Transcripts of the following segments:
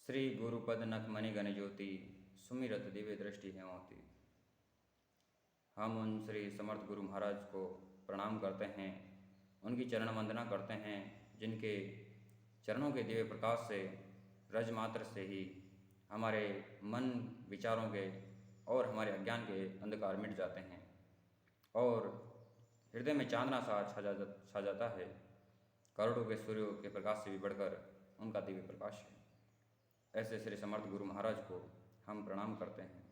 श्री गुरुपद नख मणि गण ज्योति सुमिरत दिव्य दृष्टि है मोती। हम उन श्री समर्थ गुरु महाराज को प्रणाम करते हैं, उनकी चरण वंदना करते हैं, जिनके चरणों के दिव्य प्रकाश से रज मात्र से ही हमारे मन विचारों के और हमारे अज्ञान के अंधकार मिट जाते हैं और हृदय में चांदना सा छा जाता है। करोड़ों के सूर्यों के प्रकाश से भी बढ़कर उनका दिव्य प्रकाश है। ऐसे श्री समर्थ गुरु महाराज को हम प्रणाम करते हैं।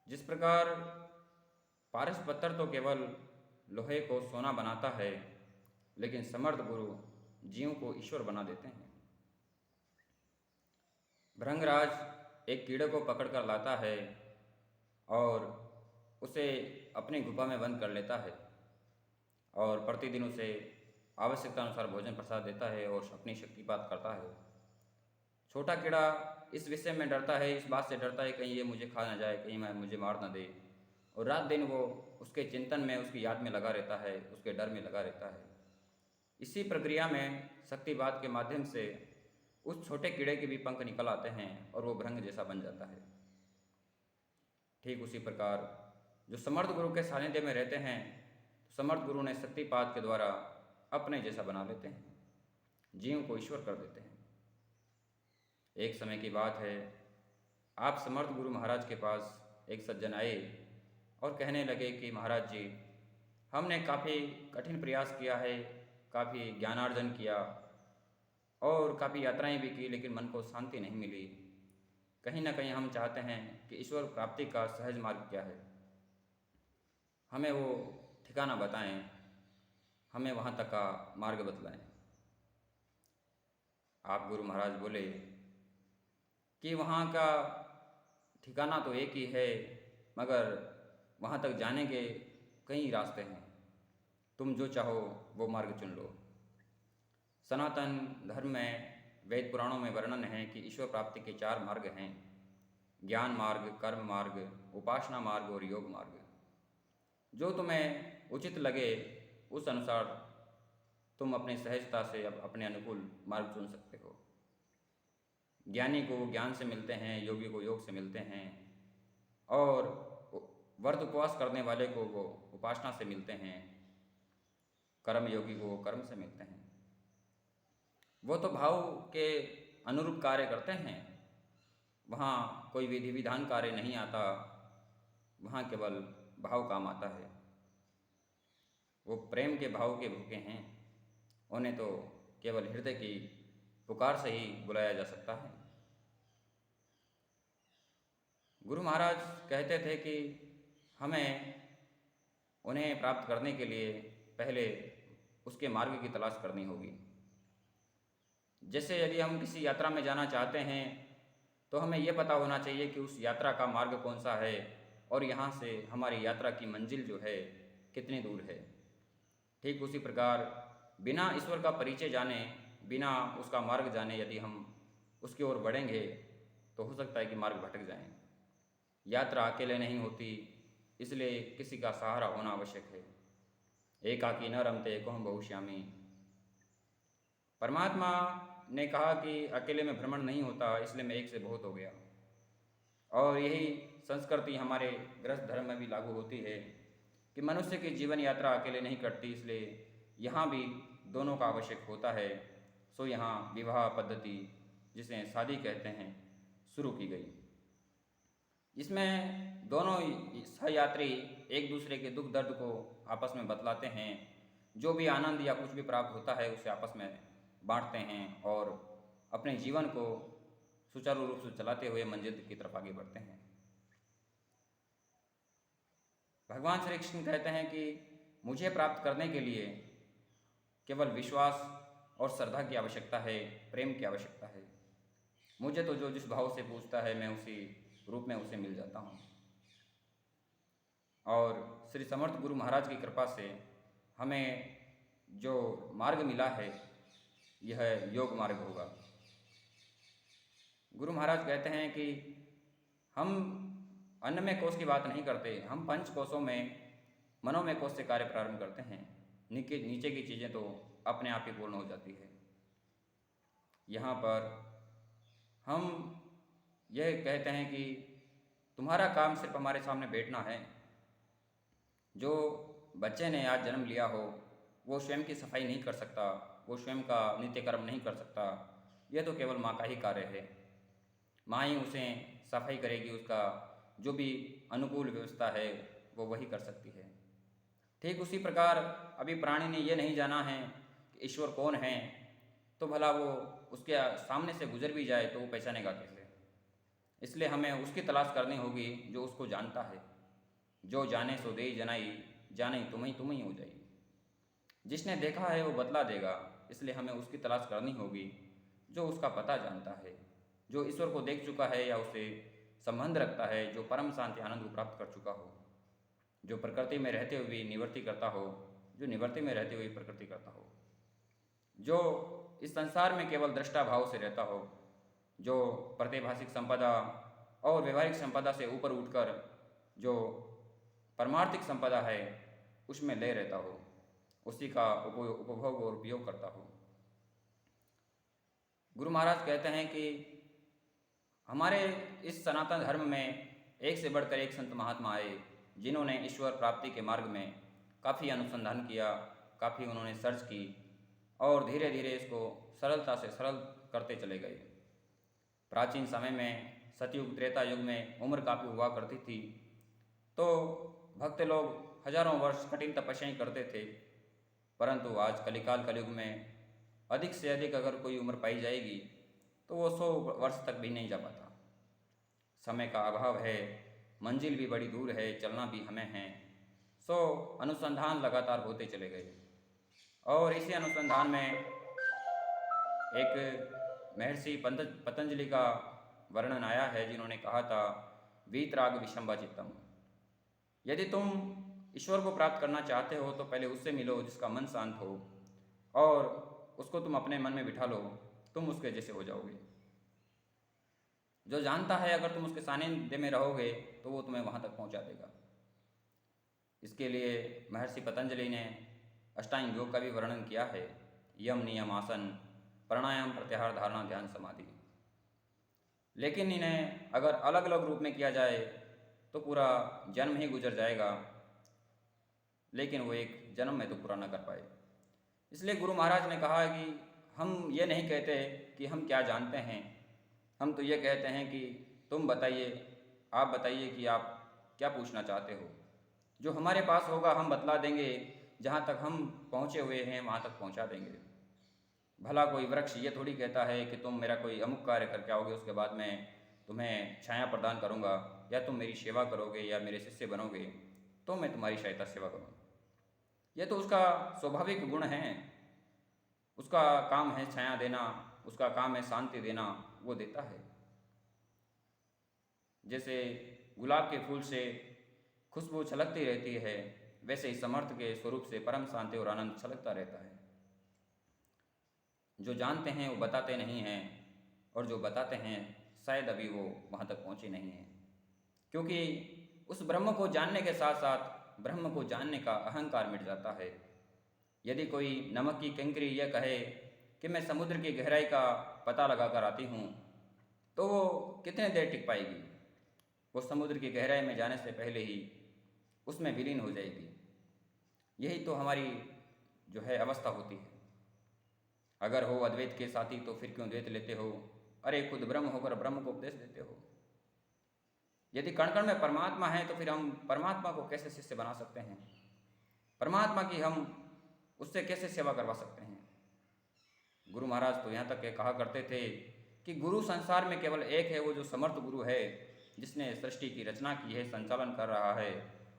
जिस प्रकार पारस पत्थर तो केवल लोहे को सोना बनाता है, लेकिन समर्थ गुरु जीव को ईश्वर बना देते हैं। भृंगराज एक कीड़े को पकड़कर लाता है और उसे अपनी गुफा में बंद कर लेता है और प्रतिदिन उसे आवश्यकता अनुसार भोजन प्रसाद देता है और अपनी शक्तिपात करता है। छोटा कीड़ा इस विषय में डरता है, इस बात से डरता है कहीं ये मुझे खा ना जाए, कहीं मुझे मार ना दे, और रात दिन वो उसके चिंतन में, उसकी याद में लगा रहता है, उसके डर में लगा रहता है। इसी प्रक्रिया में शक्तिपात के माध्यम से उस छोटे कीड़े के भी पंख निकल आते हैं और वो भृंग जैसा बन जाता है। ठीक उसी प्रकार जो समर्थ गुरु के सानिध्य में रहते हैं, समर्थ गुरु ने शक्तिपात के द्वारा अपने जैसा बना लेते हैं, जीव को ईश्वर कर देते हैं। एक समय की बात है, आप समर्थ गुरु महाराज के पास एक सज्जन आए और कहने लगे कि महाराज जी, हमने काफ़ी कठिन प्रयास किया है, काफ़ी ज्ञानार्जन किया और काफ़ी यात्राएं भी की, लेकिन मन को शांति नहीं मिली। कहीं ना कहीं हम चाहते हैं कि ईश्वर प्राप्ति का सहज मार्ग क्या है, हमें वो ठिकाना बताएं, हमें वहाँ तक का मार्ग बतलाएं। आप गुरु महाराज बोले कि वहाँ का ठिकाना तो एक ही है, मगर वहाँ तक जाने के कई रास्ते हैं, तुम जो चाहो वो मार्ग चुन लो। सनातन धर्म में वेद पुराणों में वर्णन है कि ईश्वर प्राप्ति के 4 मार्ग हैं: ज्ञान मार्ग, कर्म मार्ग, उपासना मार्ग और योग मार्ग। जो तुम्हें उचित लगे उस अनुसार तुम अपनी सहजता से अपने अनुकूल मार्ग चुन सकते हो। ज्ञानी को ज्ञान से मिलते हैं, योगी को योग से मिलते हैं, और व्रत उपवास करने वाले को वो उपासना से मिलते हैं, कर्म योगी को कर्म से मिलते हैं। वो तो भाव के अनुरूप कार्य करते हैं, वहाँ कोई विधि विधान कार्य नहीं आता, वहाँ केवल भाव काम आता है। वो प्रेम के भाव के भूखे हैं, उन्हें तो केवल हृदय की पुकार से ही बुलाया जा सकता है। गुरु महाराज कहते थे कि हमें उन्हें प्राप्त करने के लिए पहले उसके मार्ग की तलाश करनी होगी। जैसे यदि हम किसी यात्रा में जाना चाहते हैं तो हमें यह पता होना चाहिए कि उस यात्रा का मार्ग कौन सा है और यहाँ से हमारी यात्रा की मंजिल जो है कितनी दूर है। ठीक उसी प्रकार बिना ईश्वर का परिचय जाने, बिना उसका मार्ग जाने यदि हम उसकी ओर बढ़ेंगे तो हो सकता है कि मार्ग भटक जाएं। यात्रा अकेले नहीं होती, इसलिए किसी का सहारा होना आवश्यक है। एकाकी न रमते को हम बहुश्यामी। परमात्मा ने कहा कि अकेले में भ्रमण नहीं होता, इसलिए मैं एक से बहुत हो गया। और यही संस्कृति हमारे गृहस्थ धर्म में भी लागू होती है कि मनुष्य की जीवन यात्रा अकेले नहीं कटती, इसलिए यहाँ भी दोनों का आवश्यक होता है। सो यहाँ विवाह पद्धति, जिसे शादी कहते हैं, शुरू की गई। इसमें दोनों सहयात्री एक दूसरे के दुख दर्द को आपस में बतलाते हैं, जो भी आनंद या कुछ भी प्राप्त होता है उसे आपस में बांटते हैं और अपने जीवन को सुचारू रूप से चलाते हुए मंजिल की तरफ आगे बढ़ते हैं। भगवान श्री कृष्ण कहते हैं कि मुझे प्राप्त करने के लिए केवल विश्वास और श्रद्धा की आवश्यकता है, प्रेम की आवश्यकता है। मुझे तो जो जिस भाव से पूछता है मैं उसी रूप में उसे मिल जाता हूँ। और श्री समर्थ गुरु महाराज की कृपा से हमें जो मार्ग मिला है यह योग मार्ग होगा। गुरु महाराज कहते हैं कि हम अन्नमय कोश की बात नहीं करते, हम पंच कोशों में मनोमय कोश से कार्य प्रारंभ करते हैं। नीचे की चीज़ें तो अपने आप ही पूर्ण हो जाती है। यहाँ पर हम यह कहते हैं कि तुम्हारा काम सिर्फ हमारे सामने बैठना है। जो बच्चे ने आज जन्म लिया हो वो स्वयं की सफाई नहीं कर सकता, वो स्वयं का नित्य कर्म नहीं कर सकता। यह तो केवल माँ का ही कार्य है। माँ ही उसे सफाई करेगी, उसका जो भी अनुकूल व्यवस्था है वो वही कर सकती है। ठीक उसी प्रकार अभी प्राणी ने ये नहीं जाना है कि ईश्वर कौन है, तो भला वो उसके सामने से गुजर भी जाए तो वो पहचानेगा कैसे। इसलिए हमें उसकी तलाश करनी होगी जो उसको जानता है। जो जाने सो दे जनाई, जाने तुम ही हो जाई। जिसने देखा है वो बतला देगा, इसलिए हमें उसकी तलाश करनी होगी जो उसका पता जानता है, जो ईश्वर को देख चुका है या उसे संबंध रखता है, जो परम शांति आनंद को प्राप्त कर चुका हो, जो प्रकृति में रहते हुए निवृत्ति करता हो, जो निवृत्ति में रहते हुए प्रकृति करता हो, जो इस संसार में केवल दृष्टा भाव से रहता हो, जो प्रतिभाषिक संपदा और व्यवहारिक संपदा से ऊपर उठकर जो परमार्थिक संपदा है उसमें ले रहता हो, उसी का उपभोग और उपयोग करता हो। गुरु महाराज कहते हैं कि हमारे इस सनातन धर्म में एक से बढ़कर एक संत महात्मा आए, जिन्होंने ईश्वर प्राप्ति के मार्ग में काफ़ी अनुसंधान किया, काफ़ी उन्होंने सर्च की और धीरे धीरे इसको सरलता से सरल करते चले गए। प्राचीन समय में सतयुग त्रेता युग में उम्र काफ़ी हुआ करती थी, तो भक्त लोग हजारों वर्ष कठिन तपस्याएं करते थे, परंतु आज कलिकाल कलयुग में अधिक से अधिक अगर कोई उम्र पाई जाएगी तो वो 100 वर्ष तक भी नहीं जा पाता। समय का अभाव है, मंजिल भी बड़ी दूर है, चलना भी हमें है। सो अनुसंधान लगातार होते चले गए और इसी अनुसंधान में एक महर्षि पतंजलि का वर्णन आया है, जिन्होंने कहा था वीतराग विषंबा चित्तम। यदि तुम ईश्वर को प्राप्त करना चाहते हो तो पहले उससे मिलो जिसका मन शांत हो, और उसको तुम अपने मन में बिठा लो, तुम उसके जैसे हो जाओगे। जो जानता है अगर तुम उसके सानिध्य में रहोगे तो वो तुम्हें वहाँ तक पहुँचा देगा। इसके लिए महर्षि पतंजलि ने अष्टांग योग का भी वर्णन किया है। यम नियम आसन प्राणायाम प्रत्याहार धारणा ध्यान समाधि। लेकिन इन्हें अगर अलग अलग रूप में किया जाए तो पूरा जन्म ही गुजर जाएगा, लेकिन वो एक जन्म में तो पूरा न कर पाए। इसलिए गुरु महाराज ने कहा कि हम ये नहीं कहते कि हम क्या जानते हैं, हम तो ये कहते हैं कि तुम बताइए, आप बताइए कि आप क्या पूछना चाहते हो। जो हमारे पास होगा हम बतला देंगे, जहाँ तक हम पहुँचे हुए हैं वहाँ तक पहुँचा देंगे। भला कोई वृक्ष ये थोड़ी कहता है कि तुम मेरा कोई अमुक कार्य करके आओगे, उसके बाद मैं तुम्हें छाया प्रदान करूँगा, या तुम मेरी सेवा करोगे या मेरे शिष्य बनोगे तो मैं तुम्हारी सहायता सेवा करूँ। यह तो उसका स्वाभाविक गुण है, उसका काम है छाया देना, उसका काम है शांति देना, वो देता है। जैसे गुलाब के फूल से खुशबू छलकती रहती है, वैसे ही समर्थ के स्वरूप से परम शांति और आनंद छलकता रहता है। जो जानते हैं वो बताते नहीं हैं, और जो बताते हैं शायद अभी वो वहाँ तक पहुँचे नहीं हैं, क्योंकि उस ब्रह्म को जानने के साथ साथ ब्रह्म को जानने का अहंकार मिट जाता है। यदि कोई नमक की कंकरी यह कहे कि मैं समुद्र की गहराई का पता लगा कर आती हूँ, तो वो कितने देर टिक पाएगी। वो समुद्र की गहराई में जाने से पहले ही उसमें विलीन हो जाएगी। यही तो हमारी जो है अवस्था होती है। अगर हो अद्वैत के साथी तो फिर क्यों द्वैत लेते हो, अरे खुद ब्रह्म होकर ब्रह्म को उपदेश देते हो। यदि कण कण में परमात्मा है तो फिर हम परमात्मा को कैसे शिष्य बना सकते हैं, परमात्मा की हम उससे कैसे सेवा करवा सकते हैं। गुरु महाराज तो यहाँ तक के कहा करते थे कि गुरु संसार में केवल एक है, वो जो समर्थ गुरु है, जिसने सृष्टि की रचना की है, संचालन कर रहा है,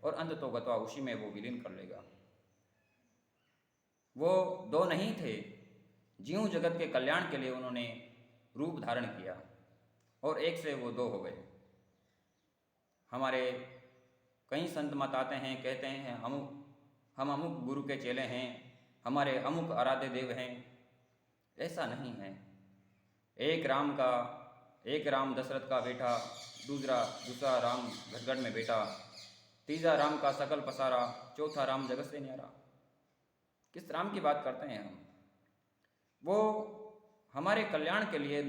और अंत तो गत्वा उसी में वो विलीन कर लेगा। वो दो नहीं थे, जीव जगत के कल्याण के लिए उन्होंने रूप धारण किया, और एक से वो दो हो गए। हमारे कई संत मत आते हैं, कहते हैं हम अमुक गुरु के चेले हैं, हमारे अमुक आराध्य देव हैं। ऐसा नहीं है। एक राम दशरथ का बेटा, दूसरा राम घटगढ़ में बेटा, तीसरा राम का सकल पसारा, चौथा राम जगत से न्यारा। किस राम की बात करते हैं हम? वो हमारे कल्याण के लिए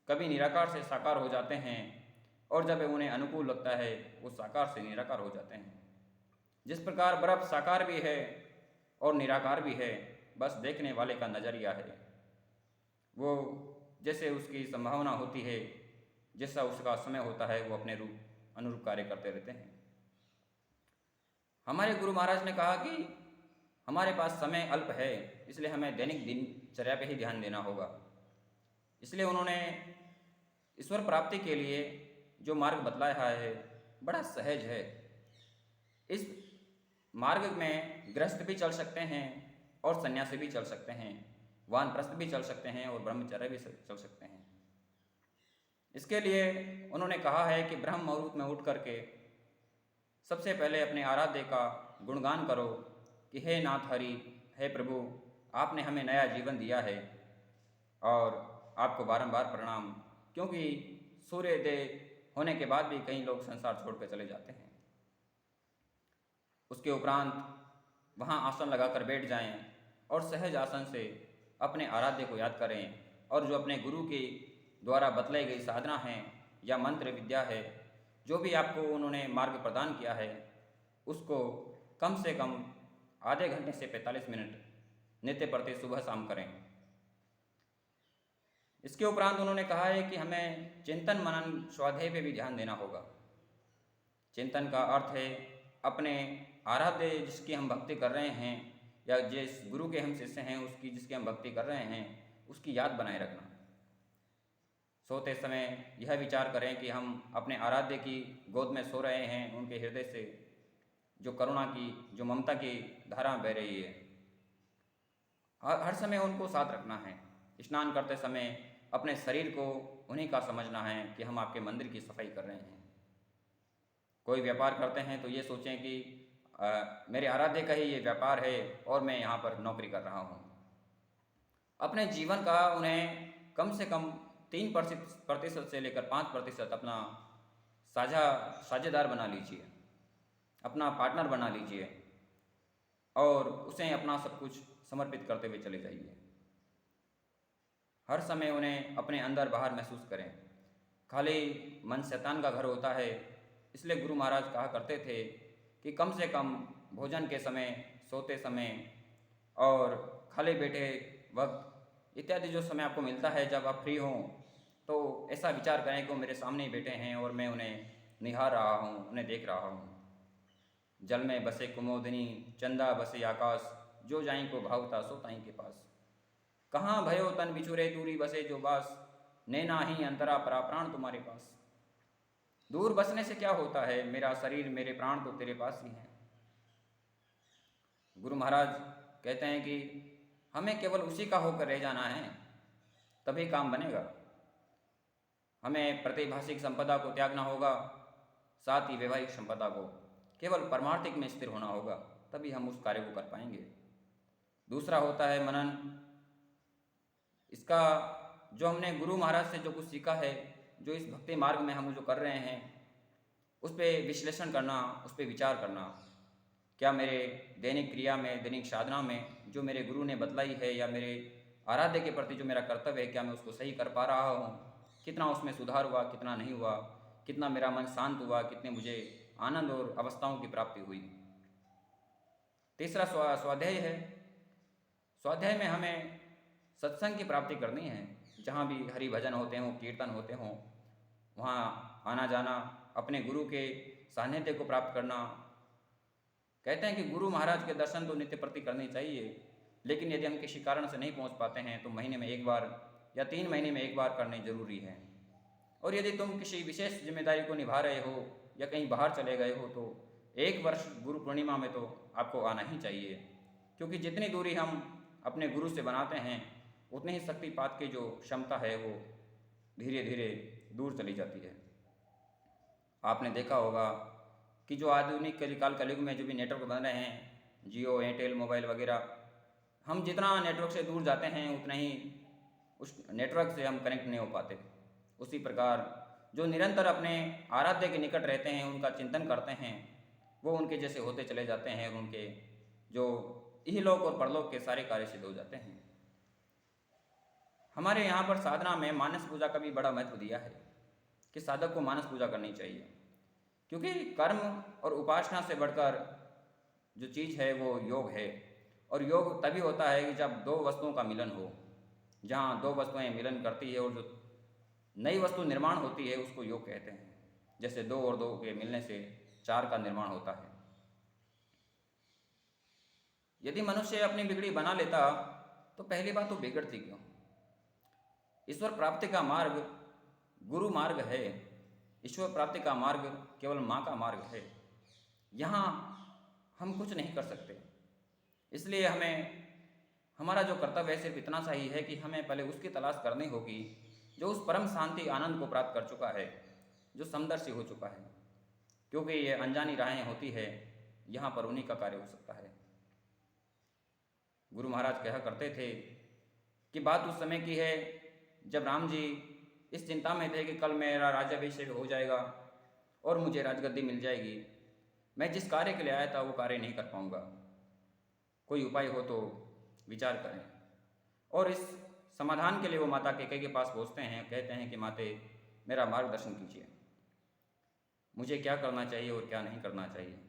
कभी निराकार से साकार हो जाते हैं, और जब उन्हें अनुकूल लगता है वो साकार से निराकार हो जाते हैं। जिस प्रकार बर्फ साकार भी है और निराकार भी है, बस देखने वाले का नज़रिया है। वो जैसे उसकी संभावना होती है, जैसा उसका समय होता है, वो अपने रूप अनुरूप कार्य करते रहते हैं। हमारे गुरु महाराज ने कहा कि हमारे पास समय अल्प है, इसलिए हमें दैनिक दिनचर्या पे ही ध्यान देना होगा। इसलिए उन्होंने ईश्वर प्राप्ति के लिए जो मार्ग बतलाया है बड़ा सहज है। इस मार्ग में गृहस्थ भी चल सकते हैं और सन्यासी भी चल सकते हैं, वानप्रस्थ भी चल सकते हैं और ब्रह्मचर्य भी चल सकते हैं। इसके लिए उन्होंने कहा है कि ब्रह्म मुहूर्त में उठ करके सबसे पहले अपने आराध्य का गुणगान करो कि हे नाथ हरि, हे प्रभु, आपने हमें नया जीवन दिया है और आपको बारंबार प्रणाम, क्योंकि सूर्योदय होने के बाद भी कई लोग संसार छोड़कर चले जाते हैं। उसके उपरांत वहाँ आसन लगाकर बैठ जाएं और सहज आसन से अपने आराध्य को याद करें, और जो अपने गुरु के द्वारा बतलाई गई साधना है या मंत्र विद्या है, जो भी आपको उन्होंने मार्ग प्रदान किया है, उसको कम से कम आधे घंटे से 45 मिनट नित्य प्रति सुबह शाम करें। इसके उपरांत उन्होंने कहा है कि हमें चिंतन मनन स्वाध्याय पे भी ध्यान देना होगा। चिंतन का अर्थ है अपने आराध्य जिसकी हम भक्ति कर रहे हैं या जिस गुरु के हम शिष्य हैं उसकी जिसकी हम भक्ति कर रहे हैं, उसकी याद बनाए रखना। सोते समय यह विचार करें कि हम अपने आराध्य की गोद में सो रहे हैं, उनके हृदय से जो करुणा की, जो ममता की धारा बह रही है, हर समय उनको साथ रखना है। स्नान करते समय अपने शरीर को उन्हीं का समझना है कि हम आपके मंदिर की सफाई कर रहे हैं। कोई व्यापार करते हैं तो ये सोचें कि मेरे आराध्य का ही ये व्यापार है और मैं यहाँ पर नौकरी कर रहा हूँ। अपने जीवन का उन्हें कम से कम 3% से लेकर 5% अपना साझेदार बना लीजिए, अपना पार्टनर बना लीजिए और उसे अपना सब कुछ समर्पित करते हुए चले जाइए। हर समय उन्हें अपने अंदर बाहर महसूस करें। खाली मन शैतान का घर होता है, इसलिए गुरु महाराज कहा करते थे कि कम से कम भोजन के समय, सोते समय और खाली बैठे वक्त इत्यादि जो समय आपको मिलता है जब आप फ्री हों, तो ऐसा विचार करें कि वो मेरे सामने ही बैठे हैं और मैं उन्हें निहार रहा हूँ, उन्हें देख रहा हूँ। जल में बसे कुमोदिनी, चंदा बसे आकाश, जो जाई को भावता सो ताई के पास। कहाँ भयो तन बिछुरे दूरी बसे जो बास, नैना ही अंतरा परा प्राण तुम्हारे पास। दूर बसने से क्या होता है, मेरा शरीर मेरे प्राण तो तेरे पास ही हैं। गुरु महाराज कहते हैं कि हमें केवल उसी का होकर रह जाना है, तभी काम बनेगा। हमें प्रतिभाषिक संपदा को त्यागना होगा, साथ ही वैवाहिक संपदा को, केवल परमार्थिक में स्थिर होना होगा, तभी हम उस कार्य को कर पाएंगे। दूसरा होता है मनन। इसका जो हमने गुरु महाराज से जो कुछ सीखा है, जो इस भक्ति मार्ग में हम जो कर रहे हैं, उस पर विश्लेषण करना, उस पर विचार करना। क्या मेरे दैनिक क्रिया में, दैनिक साधना में जो मेरे गुरु ने बतलाई है या मेरे आराध्य के प्रति जो मेरा कर्तव्य है, क्या मैं उसको सही कर पा रहा हूँ? कितना उसमें सुधार हुआ, कितना नहीं हुआ, कितना मेरा मन शांत हुआ, कितने मुझे आनंद और अवस्थाओं की प्राप्ति हुई। तीसरा स्वाध्याय है। स्वाध्याय में हमें सत्संग की प्राप्ति करनी है। जहाँ भी हरि भजन होते हों, कीर्तन होते हों, वहाँ आना जाना, अपने गुरु के सानिध्य को प्राप्त करना। कहते हैं कि गुरु महाराज के दर्शन तो नित्य प्रति करनी चाहिए, लेकिन यदि हम किसी कारण से नहीं पहुँच पाते हैं तो महीने में एक बार या 3 महीने में एक बार करने जरूरी है। और यदि तुम किसी विशेष जिम्मेदारी को निभा रहे हो या कहीं बाहर चले गए हो तो 1 वर्ष गुरु पूर्णिमा में तो आपको आना ही चाहिए, क्योंकि जितनी दूरी हम अपने गुरु से बनाते हैं उतनी ही शक्तिपात की जो क्षमता है वो धीरे धीरे दूर चली जाती है। आपने देखा होगा कि जो आधुनिक कलिकाल कलयुग में जो भी नेटवर्क बन रहे हैं, जियो, एयरटेल, मोबाइल वगैरह, हम जितना नेटवर्क से दूर जाते हैं उतना ही उस नेटवर्क से हम कनेक्ट नहीं हो पाते। उसी प्रकार जो निरंतर अपने आराध्य के निकट रहते हैं, उनका चिंतन करते हैं, वो उनके जैसे होते चले जाते हैं और उनके जो इहलोक और परलोक के सारे कार्य सिद्ध हो जाते हैं। हमारे यहाँ पर साधना में मानस पूजा का भी बड़ा महत्व दिया है कि साधक को मानस पूजा करनी चाहिए, क्योंकि कर्म और उपासना से बढ़कर जो चीज़ है वो योग है। और योग तभी होता है कि जब दो वस्तुओं का मिलन हो। जहाँ दो वस्तुएं मिलन करती है और जो नई वस्तु निर्माण होती है उसको योग कहते हैं। जैसे दो और दो के मिलने से चार का निर्माण होता है। यदि मनुष्य अपनी बिगड़ी बना लेता तो पहली बात तो बिगड़ती क्यों? ईश्वर प्राप्ति का मार्ग गुरु मार्ग है। ईश्वर प्राप्ति का मार्ग केवल माँ का मार्ग है। यहाँ हम कुछ नहीं कर सकते। इसलिए हमें हमारा जो कर्तव्य है सिर्फ इतना सा ही है कि हमें पहले उसकी तलाश करनी होगी जो उस परम शांति आनंद को प्राप्त कर चुका है, जो समदर्शी हो चुका है। क्योंकि ये अनजानी राहें होती है, यहाँ पर उन्हीं का कार्य हो सकता है। गुरु महाराज कहा करते थे कि बात उस समय की है जब राम जी इस चिंता में थे कि कल मेरा राज्याभिषेक हो जाएगा और मुझे राजगद्दी मिल जाएगी। मैं जिस कार्य के लिए आया था वो कार्य नहीं कर पाऊँगा। कोई उपाय हो तो विचार करें। और इस समाधान के लिए वो माता कैकेयी के पास पहुँचते हैं, कहते हैं कि माते मेरा मार्गदर्शन कीजिए, मुझे क्या करना चाहिए और क्या नहीं करना चाहिए।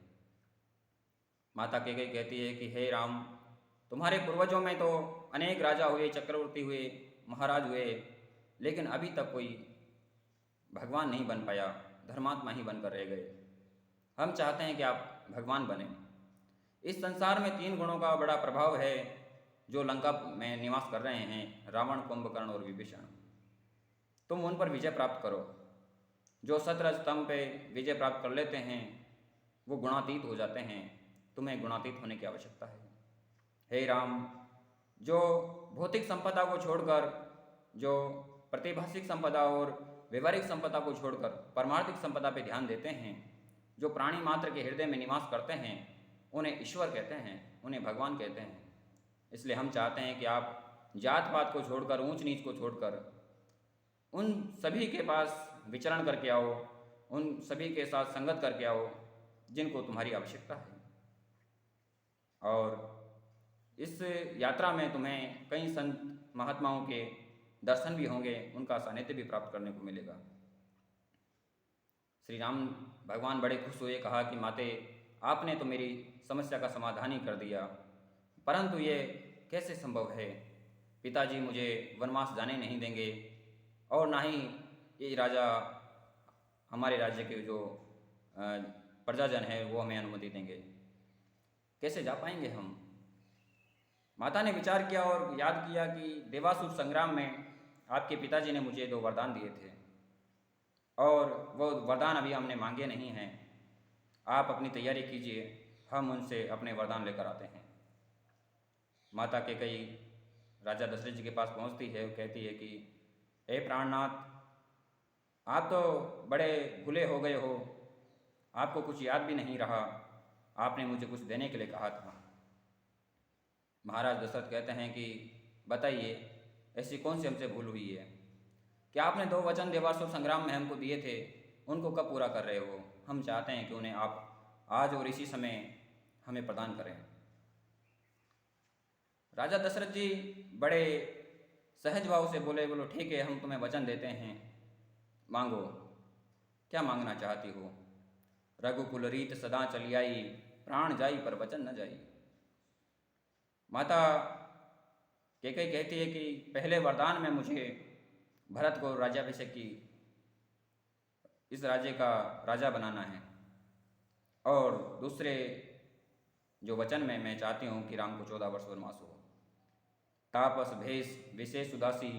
माता कैकेयी कहती है कि हे राम, तुम्हारे पूर्वजों में तो अनेक राजा हुए, चक्रवर्ती हुए, महाराज हुए, लेकिन अभी तक कोई भगवान नहीं बन पाया, धर्मात्मा ही बनकर रह गए। हम चाहते हैं कि आप भगवान बने। इस संसार में तीन गुणों का बड़ा प्रभाव है जो लंका में निवास कर रहे हैं, रावण, कुंभकर्ण और विभीषण। तुम उन पर विजय प्राप्त करो। जो सतरज स्तंभ पे विजय प्राप्त कर लेते हैं वो गुणातीत हो जाते हैं। तुम्हें गुणातीत होने की आवश्यकता है। हे राम, जो भौतिक संपदा को छोड़कर, जो प्रतिभाषिक संपदा और व्यवहारिक संपदा को छोड़कर परमार्थिक संपदा पे ध्यान देते हैं, जो प्राणी मात्र के हृदय में निवास करते हैं, उन्हें ईश्वर कहते हैं, उन्हें भगवान कहते हैं। इसलिए हम चाहते हैं कि आप जात पात को छोड़कर, ऊंच नीच को छोड़कर उन सभी के पास विचरण करके आओ, उन सभी के साथ संगत करके आओ जिनको तुम्हारी आवश्यकता है। और इस यात्रा में तुम्हें कई संत महात्माओं के दर्शन भी होंगे, उनका सानिध्य भी प्राप्त करने को मिलेगा। श्री राम भगवान बड़े खुश हुए, कहा कि माते आपने तो मेरी समस्या का समाधान ही कर दिया, परंतु ये कैसे संभव है? पिताजी मुझे वनवास जाने नहीं देंगे और ना ही ये राजा, हमारे राज्य के जो प्रजाजन है वो हमें अनुमति देंगे। कैसे जा पाएंगे हम? माता ने विचार किया और याद किया कि देवासुर संग्राम में आपके पिताजी ने मुझे 2 वरदान दिए थे और वो वरदान अभी हमने मांगे नहीं हैं। आप अपनी तैयारी कीजिए, हम उनसे अपने वरदान लेकर आते हैं। माता कैकेयी राजा दशरथ जी के पास पहुंचती है और कहती है कि हे प्राणनाथ, आप तो बड़े भूले हो गए हो, आपको कुछ याद भी नहीं रहा, आपने मुझे कुछ देने के लिए कहा था। महाराज दशरथ कहते हैं कि बताइए, ऐसी कौन सी हमसे भूल हुई है? क्या आपने 2 वचन देवासुर संग्राम में हमको दिए थे, उनको कब पूरा कर रहे हो? हम चाहते हैं कि उन्हें आप आज और इसी समय हमें प्रदान करें। राजा दशरथ जी बड़े सहज भाव से बोले, बोलो ठीक है, हम तुम्हें वचन देते हैं, मांगो, क्या मांगना चाहती हो? रघुकुल रीत सदा चली आई, प्राण जाई पर वचन न जाई। माता कैकेयी कहती है कि पहले वरदान में मुझे भरत को राज्याभिषेक की, इस राज्य का राजा बनाना है, और दूसरे जो वचन में मैं चाहती हूँ कि राम को 14 वर्ष वनवास हो। तापस भेष विशेष उदासी,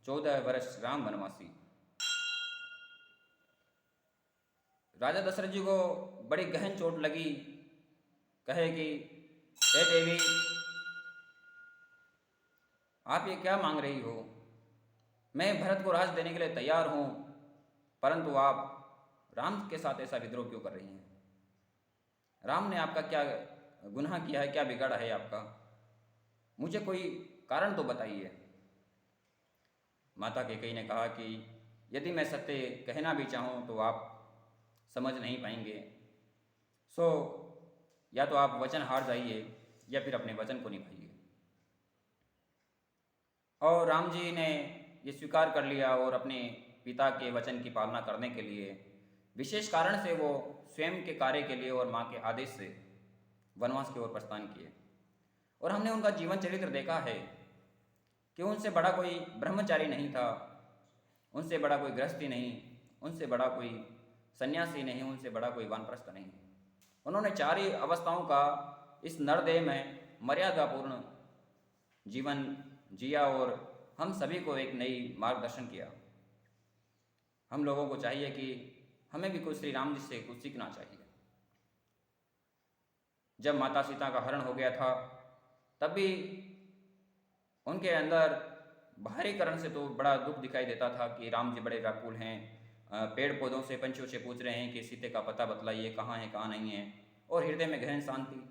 14 वर्ष राम वनवासी। राजा दशरथ जी को बड़ी गहन चोट लगी। कहे कि हे देवी, आप ये क्या मांग रही हो? मैं भरत को राज देने के लिए तैयार हूँ, परंतु आप राम के साथ ऐसा विद्रोह क्यों कर रही हैं? राम ने आपका क्या गुनाह किया है, क्या बिगाड़ा है आपका? मुझे कोई कारण तो बताइए। माता कैकेयी ने कहा कि यदि मैं सत्य कहना भी चाहूँ तो आप समझ नहीं पाएंगे, सो या तो आप वचन हार जाइए या फिर अपने वचन को निभाइए। और राम जी ने ये स्वीकार कर लिया और अपने पिता के वचन की पालना करने के लिए विशेष कारण से वो स्वयं के कार्य के लिए और माँ के आदेश से वनवास की ओर प्रस्थान किए। और हमने उनका जीवन चरित्र देखा है कि उनसे बड़ा कोई ब्रह्मचारी नहीं था, उनसे बड़ा कोई गृहस्थी नहीं, उनसे बड़ा कोई सन्यासी नहीं, उनसे बड़ा कोई वानप्रस्थ नहीं। उन्होंने चार ही अवस्थाओं का इस नरदेह में मर्यादापूर्ण जीवन जिया और हम सभी को एक नई मार्गदर्शन किया। हम लोगों को चाहिए कि हमें भी कुछ श्री राम जी से कुछ सीखना चाहिए। जब माता सीता का हरण हो गया था तब भी उनके अंदर बाहरीकरण से तो बड़ा दुख दिखाई देता था कि राम जी बड़े व्याकुल हैं, पेड़ पौधों से पंछियों से पूछ रहे हैं कि सीते का पता बतलाइए, कहाँ है कहाँ नहीं है, और हृदय में गहन शांति।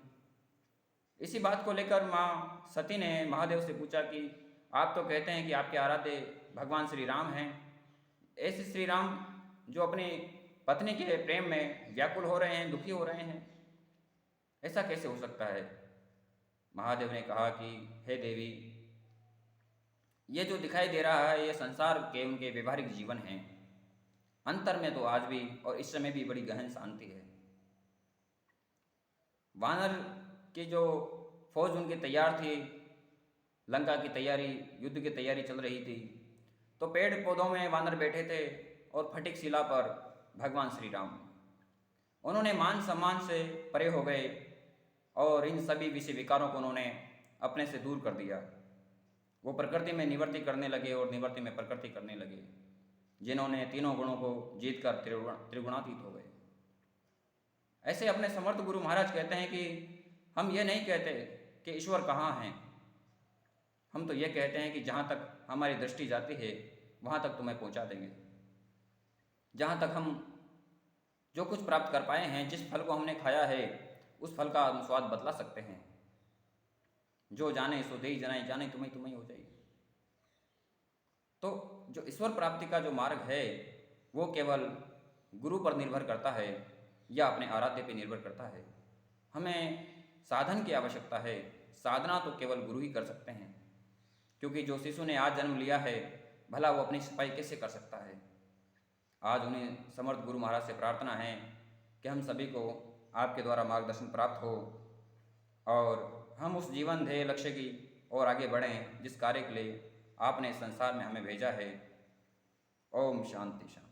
इसी बात को लेकर माँ सती ने महादेव से पूछा कि आप तो कहते हैं कि आपके आराध्य भगवान श्री राम हैं, ऐसे श्री राम जो अपनी पत्नी के प्रेम में व्याकुल हो रहे हैं, दुखी हो रहे हैं, ऐसा कैसे हो सकता है। महादेव ने कहा कि हे देवी, ये जो दिखाई दे रहा है ये संसार के उनके व्यवहारिक जीवन हैं, अंतर में तो आज भी और इस समय भी बड़ी गहन शांति है। वानर की जो फौज उनकी तैयार थी, लंका की तैयारी, युद्ध की तैयारी चल रही थी, तो पेड़ पौधों में वानर बैठे थे और फटिक शिला पर भगवान श्री राम। उन्होंने मान सम्मान से परे हो गए और इन सभी विषय विकारों को उन्होंने अपने से दूर कर दिया। वो प्रकृति में निवृत्ति करने लगे और निवृत्ति में प्रकृति करने लगे, जिन्होंने तीनों गुणों को जीतकर त्रिगुणातीत हो गए। ऐसे अपने समर्थ गुरु महाराज कहते हैं कि हम ये नहीं कहते कि ईश्वर कहाँ हैं, हम तो ये कहते हैं कि जहाँ तक हमारी दृष्टि जाती है वहाँ तक तुम्हें पहुँचा देंगे। जहाँ तक हम जो कुछ प्राप्त कर पाए हैं, जिस फल को हमने खाया है, उस फल का स्वाद बतला सकते हैं। जो जाने सो दे जनाई, जाने तुम्हें तुम्हें हो जाएगी। तो जो ईश्वर प्राप्ति का जो मार्ग है वो केवल गुरु पर निर्भर करता है या अपने आराध्य पर निर्भर करता है। हमें साधन की आवश्यकता है, साधना तो केवल गुरु ही कर सकते हैं, क्योंकि जो शिशु ने आज जन्म लिया है भला वो अपनी सफाई कैसे कर सकता है। आज उन्हें समर्थ गुरु महाराज से प्रार्थना है कि हम सभी को आपके द्वारा मार्गदर्शन प्राप्त हो और हम उस जीवन ध्येय लक्ष्य की ओर आगे बढ़ें जिस कार्य के लिए आपने इस संसार में हमें भेजा है। ओम शांति शांति।